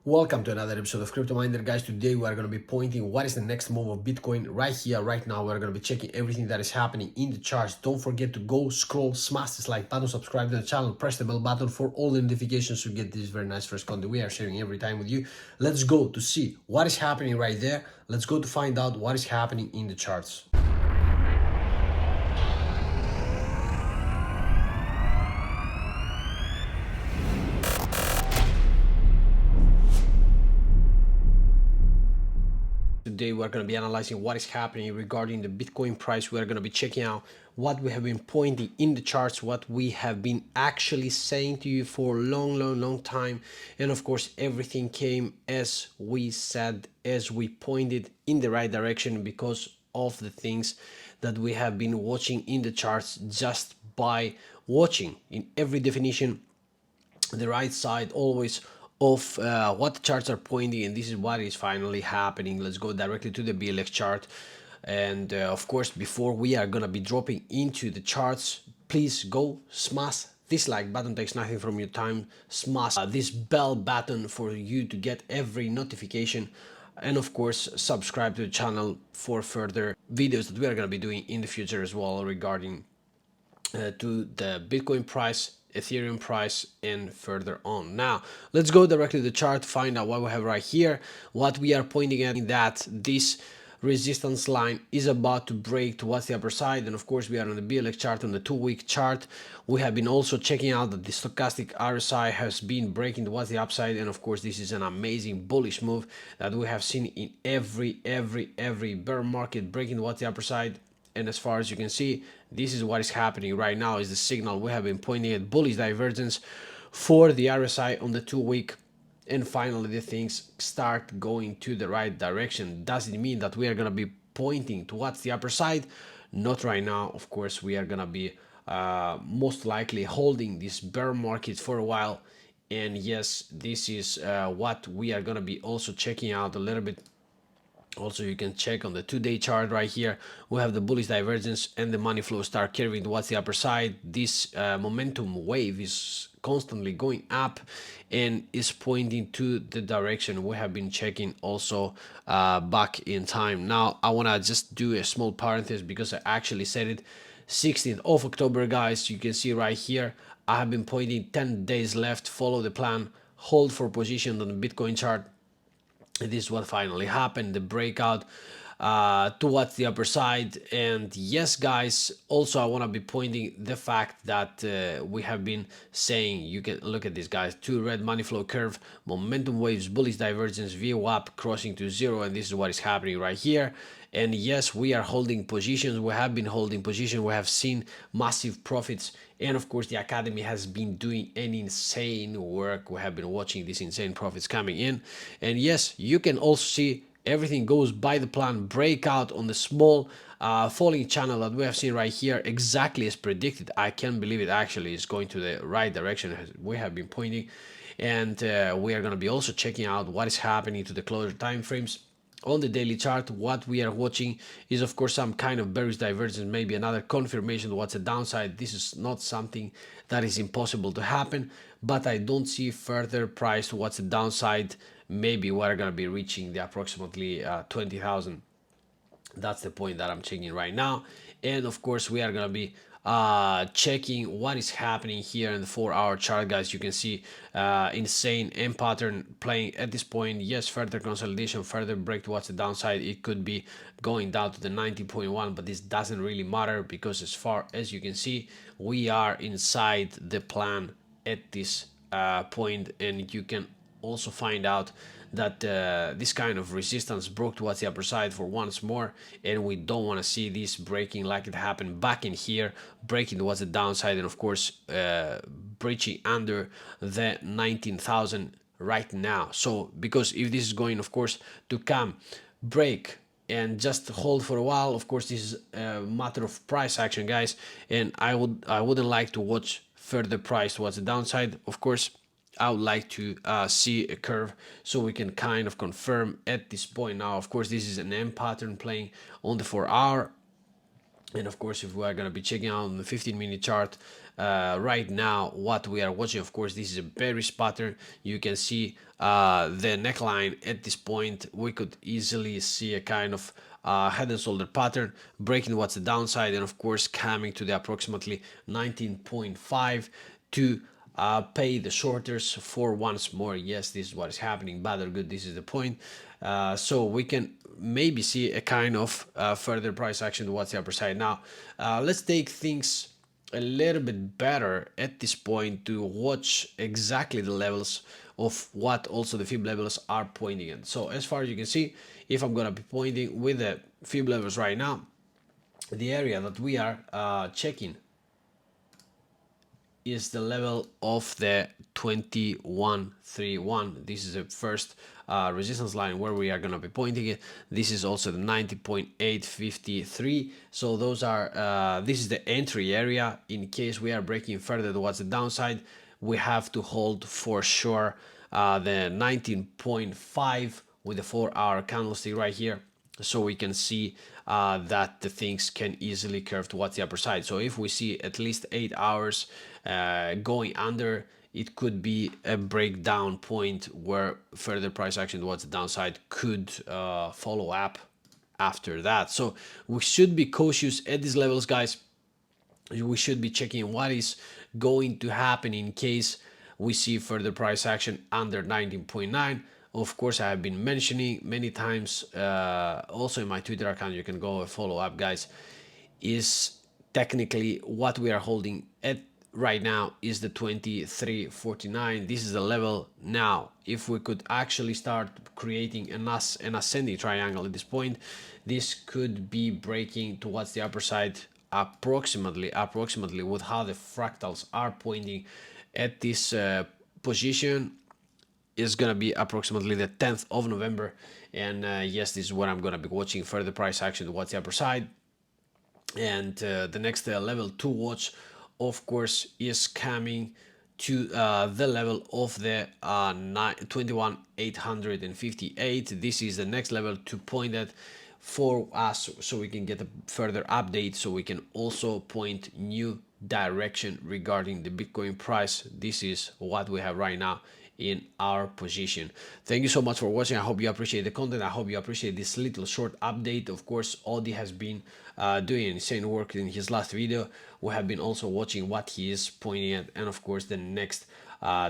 Welcome to another episode of Crypto Miner, guys. Today we are going to be pointing what is the next move of Bitcoin right here, right now. We're going to be checking everything that is happening in the charts. Don't forget to go scroll, smash this like button, subscribe to the channel, press the bell button for all the notifications to get this very nice first content we are sharing every time with you. Let's go to see what is happening right there. Let's go to find out what is happening in the charts. Today we're going to be analyzing what is happening regarding the Bitcoin price. We're going to be checking out what we have been pointing in the charts, what we have been actually saying to you for a long time, and of course everything came as we said, as we pointed in the right direction because of the things that we have been watching in the charts just by watching in every definition the right side always of what the charts are pointing, and this is what is finally happening. Let's go directly to the BLX chart, and of course before we are gonna be dropping into the charts, please go smash this like button, takes nothing from your time. Smash this bell button for you to get every notification, and of course subscribe to the channel for further videos that we are going to be doing in the future as well regarding to the Bitcoin price, Ethereum price, and further on. Now let's go directly to the chart, find out what we have right here. What we are pointing at in that this resistance line is about to break towards the upper side, and of course we are on the BLX chart, on the 2-week chart. We have been also checking out that the stochastic RSI has been breaking towards the upside, and of course this is an amazing bullish move that we have seen in every bear market, breaking towards the upper side. And as far as you can see, this is what is happening right now, is the signal we have been pointing at bullish divergence for the RSI on the 2-week, and finally the things start going to the right direction. Does it mean that we are going to be pointing towards the upper side? Not right now. Of course we are going to be most likely holding this bear market for a while, and yes, this is what we are going to be also checking out a little bit. Also, you can check on the 2-day chart right here. We have the bullish divergence and the money flow start curving towards the upper side. This momentum wave is constantly going up and is pointing to the direction we have been checking also back in time. Now, I want to just do a small parenthesis because I actually said it. 16th of October, guys, you can see right here, I have been pointing 10 days left, follow the plan, hold for position on the Bitcoin chart. This is what finally happened, the breakout towards the upper side. And yes, guys, also I want to be pointing the fact that we have been saying, you can look at this, guys, 2 red money flow curve, momentum waves, bullish divergence, VWAP crossing to 0, and this is what is happening right here. And yes, we are holding positions, we have been holding positions, we have seen massive profits, and of course the academy has been doing an insane work. We have been watching these insane profits coming in, and yes, you can also see everything goes by the plan, breakout on the small falling channel that we have seen right here, exactly as predicted. I can't believe it actually is going to the right direction as we have been pointing, and we are going to be also checking out what is happening to the closer time frames. On the daily chart, what we are watching is of course some kind of bearish divergence, maybe another confirmation towards the downside. This is not something that is impossible to happen, but I don't see further price towards the downside. Maybe we're going to be reaching the approximately 20,000. That's the point that I'm checking right now. And of course we are going to be checking what is happening here in the 4-hour chart, guys. You can see insane M pattern playing at this point. Yes, further consolidation, further break towards the downside. It could be going down to the 90.1, but this doesn't really matter because as far as you can see, we are inside the plan at this point, and you can also find out that this kind of resistance broke towards the upper side for once more, and we don't want to see this breaking like it happened back in here, breaking towards the downside, and of course breaching under the 19,000 right now. So because if this is going of course to come break and just hold for a while, of course this is a matter of price action, guys, and I wouldn't like to watch further price towards the downside. Of course I would like to see a curve so we can kind of confirm at this point. Now, of course, this is an M pattern playing on the 4-hour. And of course, if we are going to be checking out on the 15-minute chart right now, what we are watching, of course, this is a bearish pattern. You can see the neckline at this point, we could easily see a kind of head and shoulder pattern breaking what's the downside, and of course coming to the approximately 19.5 to pay the shorters for once more. Yes, this is what is happening, bad or good, this is the point. So we can maybe see a kind of further price action towards the upper side. Now let's take things a little bit better at this point to watch exactly the levels of what also the fib levels are pointing at. So as far as you can see, if I'm going to be pointing with the fib levels right now, the area that we are checking is the level of the 2131. This is the first resistance line where we are going to be pointing it. This is also the 90.853. So those are this is the entry area. In case we are breaking further towards the downside, we have to hold for sure the 19.5 with the 4-hour candlestick right here, so we can see that the things can easily curve towards the upper side. So if we see at least 8 hours going under, it could be a breakdown point where further price action towards the downside could follow up after that. So we should be cautious at these levels, guys. We should be checking what is going to happen in case we see further price action under 19.9. Of course, I have been mentioning many times, also in my Twitter account, you can go and follow up, guys, is technically what we are holding at right now is the 2349. This is the level. Now if we could actually start creating an ascending triangle at this point, this could be breaking towards the upper side approximately with how the fractals are pointing at this position is going to be approximately the 10th of November. And yes, this is what I'm going to be watching further price action towards the upper side. And the next level to watch, of course, is coming to the level of the 21,858. This is the next level to point at for us, so we can get a further update, so we can also point new direction regarding the Bitcoin price. This is what we have right now in our position. Thank you so much for watching. I hope you appreciate the content. I hope you appreciate this little short update. Of course, Audi has been doing insane work in his last video. We have been also watching what he is pointing at, and of course the next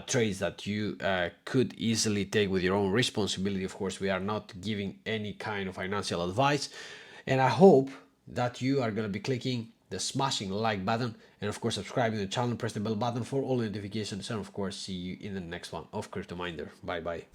trades that you could easily take with your own responsibility. Of course, we are not giving any kind of financial advice, and I hope that you are going to be clicking the smashing like button, and of course subscribing to the channel, press the bell button for all notifications, and of course see you in the next one of Crypto Minder. Bye bye.